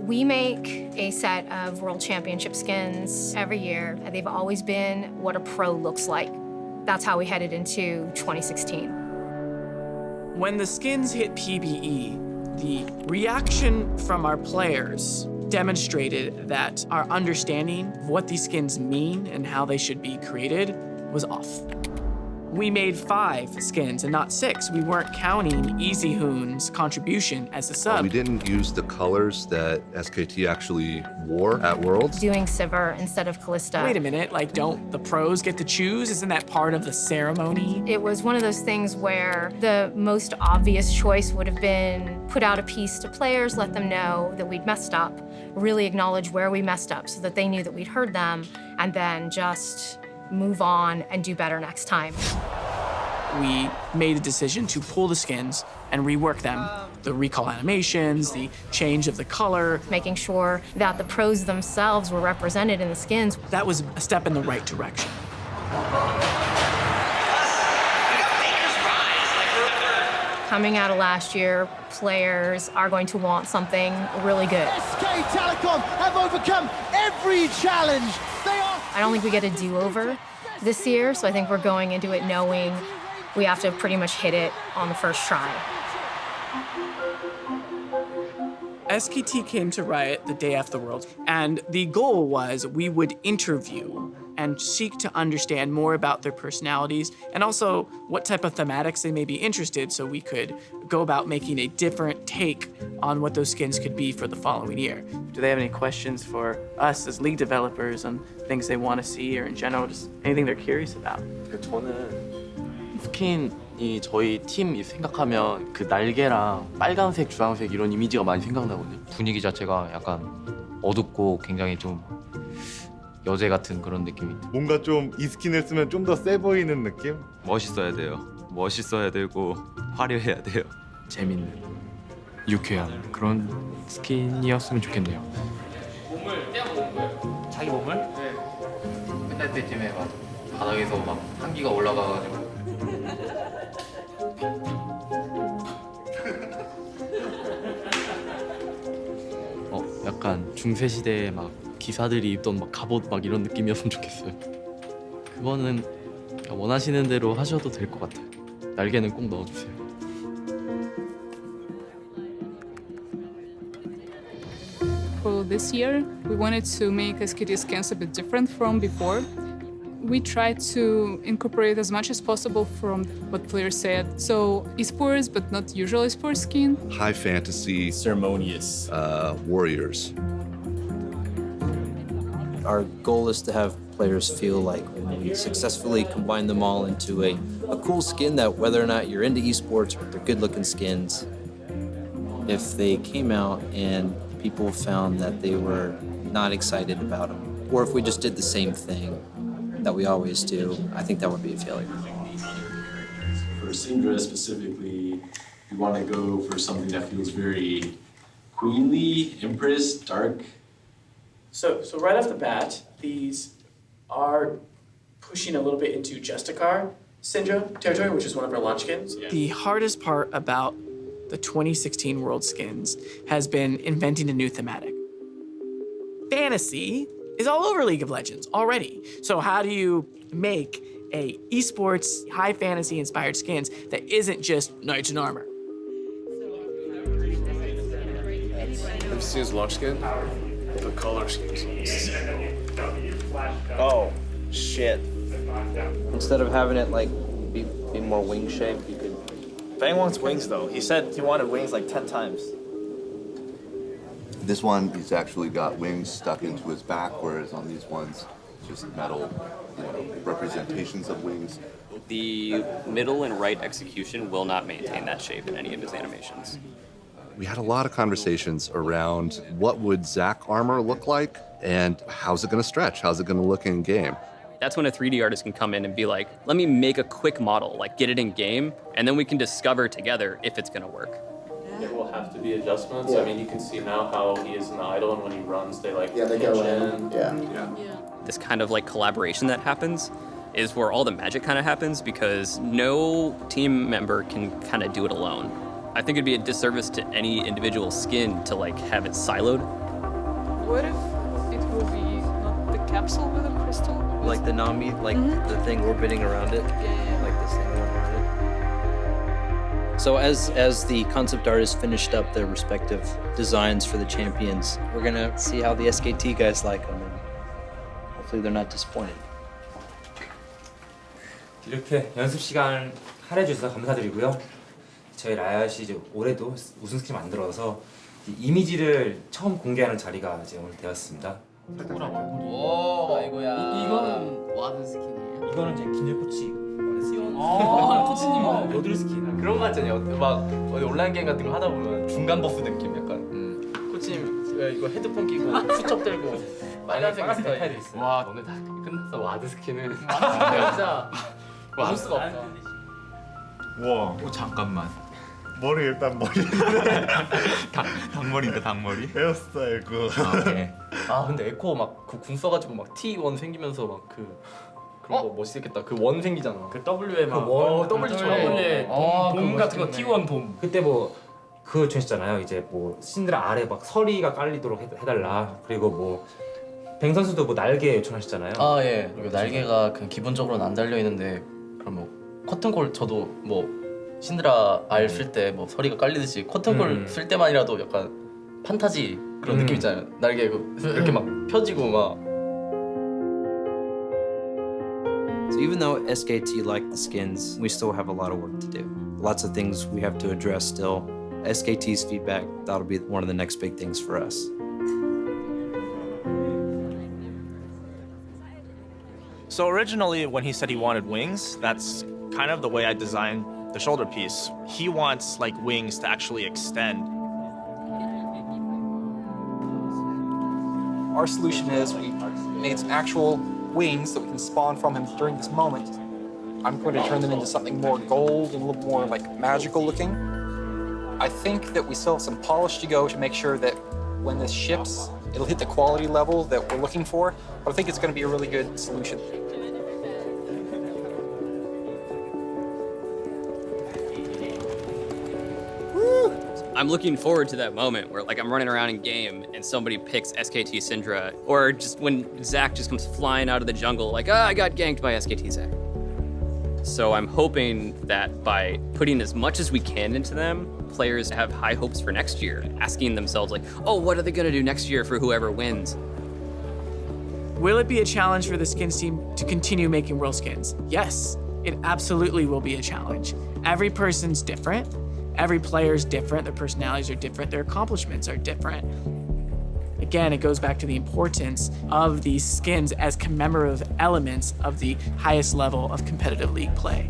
We make a set of World Championship skins every year, and they've always been what a pro looks like. That's how we headed into 2016. When the skins hit PBE, the reaction from our players demonstrated that our understanding of what these skins mean and how they should be created was off. We made 5 skins and not 6. We weren't counting Easy Hoon's contribution as a sub. We didn't use the colors that SKT actually wore at Worlds. Doing Sivir instead of Kalista. Wait a minute, like, don't the pros get to choose? Isn't that part of the ceremony? It was one of those things where the most obvious choice would have been put out a piece to players, let them know that we'd messed up, really acknowledge where we messed up so that they knew that we'd heard them, and then just move on and do better next time. We made the decision to pull the skins and rework them. The recall animations, the change of the color. Making sure that the pros themselves were represented in the skins. That was a step in the right direction. Coming out of last year, players are going to want something really good. SK Telecom have overcome every challenge. I don't think we get a do-over this year, so I think we're going into it knowing we have to pretty much hit it on the first try. SKT came to Riot the day after the Worlds, and the goal was we would interview and seek to understand more about their personalities and also what type of thematics they may be interested so we could go about making a different take on what those skins could be for the following year. Do they have any questions for us as league developers on things they want to see or in general, just anything they're curious about? 저는 스킨이 저희 팀 생각하면 그 날개랑 빨간색, 주황색 이런 이미지가 많이 생각나거든요. 분위기 자체가 약간 어둡고 굉장히 좀 여제 같은 그런 느낌이. 뭔가 좀 이 스킨을 쓰면 좀 더 세 보이는 느낌? 멋있어야 돼요. 멋있어야 되고 화려해야 돼요. 재밌는, 유쾌한 그런 스킨이었으면 좋겠네요. 자기 몸을? 네. 맨날 때쯤에 막 바닥에서 막 한기가 올라가가지고. 약간 중세 시대에 막 기사들이 입던 막 갑옷 막 이런 느낌이었으면 좋겠어요. 그거는 원하시는 대로 하셔도 될 것 같아요. 날개는 꼭 넣어주세요. For this year, we wanted to make SKT skins a bit different from before. We tried to incorporate as much as possible from what players said. So esports, but not usual esports skin. High fantasy, Ceremonious. warriors. Our goal is to have players feel like when we successfully combine them all into a cool skin, that whether or not you're into esports or they're good-looking skins, if they came out and people found that they were not excited about them, or if we just did the same thing that we always do, I think that would be a failure. For Syndra specifically, we want to go for something that feels very queenly, empress, dark. So right off the bat, these are pushing a little bit into Justicar Syndra territory, which is one of our launch skins. Yeah. The hardest part about the 2016 World Skins has been inventing a new thematic. Fantasy is all over League of Legends already. So how do you make a esports, high fantasy inspired skins that isn't just knights in armor? Have you seen his launch skin? The color schemes. Oh, shit. Instead of having it like be more wing shaped, you could. Bang wants wings though. He said he wanted wings like 10 times. This one, he's actually got wings stuck into his back, whereas on these ones, it's just metal, representations of wings. The middle and right execution will not maintain that shape in any of his animations. We had a lot of conversations around what would Zac armor look like and how's it going to stretch? How's it going to look in game? That's when a 3D artist can come in and be like, let me make a quick model, like get it in game, and then we can discover together if it's gonna work. There will have to be adjustments. I mean, you can see now how he is in the idle, and when he runs, they like they go in. This kind of like collaboration that happens is where all the magic kind of happens, because no team member can kind of do it alone. I think it'd be a disservice to any individual skin to like have it siloed. What if it will be not the capsule with a crystal? Like the Nami, like the thing orbiting around it. Yeah. Like this thing going around it. So as the concept artists finished up their respective designs for the champions, we're gonna see how the SKT guys like them, and hopefully they're not disappointed. 이렇게 연습 시간 할애해 주셔서 감사드리고요. 저희 라이엇이 이제 올해도 우승 스킨 만들어서 이미지를 처음 공개하는 자리가 이제 오늘 되었습니다. 오, 아이고야. 이거는 와드 스킨이에요? 이거는 이제 김재 코치 와드 스킨. 코치님 여드름 스킨. 그런 거 같잖아요. 막 어디 온라인 게임 같은 거 하다 보면 중간 버프 느낌 약간. 코치님 이거 헤드폰 끼고 수첩 들고 빨간색 스타일. 와, 오늘 다 끝났어. 와드 스킨은 진짜 볼 수가 없어. 와, 잠깐만. 머리 일단 머리. 닭머리인가 닭머리? 헤어스타일 그거. 아 근데 에코 막 그 궁 써가지고 막 T1 생기면서 막 그런 거 멋있겠다. 그 원 생기잖아. 그 W에 막 W에 돔 같은 거 T1 돔. 그때 뭐 그거 주셨잖아요. 이제 뭐 신드라 아래 막 서리가 깔리도록 해달라. 그리고 뭐 뱅 선수도 뭐 날개 요청하셨잖아요. 아 예. 그리고 날개가 그냥 기본적으로는 안 달려 있는데 그럼 뭐 커튼콜 저도 뭐 신드라 알 쓸 때 뭐 서리가 깔리듯이 커튼콜 쓸 때만이라도 약간 판타지 그런 느낌 있잖아요. 날개 이렇게 막 펴지고 막. So even though SKT like the skins, we still have a lot of work to do. Lots of things we have to address still. SKT's feedback, that'll be one of the next big things for us. So originally, when he said he wanted wings, that's kind of the way I designed the shoulder piece. He wants like wings to actually extend. Our solution is we made some actual wings that we can spawn from him during this moment. I'm going to turn them into something more gold and a little more like magical looking. I think that we still have some polish to go to make sure that when this ships, it'll hit the quality level that we're looking for, but I think it's going to be a really good solution. I'm looking forward to that moment where like I'm running around in game and somebody picks SKT Syndra, or just when Zac just comes flying out of the jungle like, I got ganked by SKT Zac. So I'm hoping that by putting as much as we can into them, players have high hopes for next year, asking themselves like, oh, what are they gonna do next year for whoever wins? Will it be a challenge for the skins team to continue making world skins? Yes, it absolutely will be a challenge. Every person's different. Every player's different, their personalities are different, their accomplishments are different. Again, it goes back to the importance of these skins as commemorative elements of the highest level of competitive league play.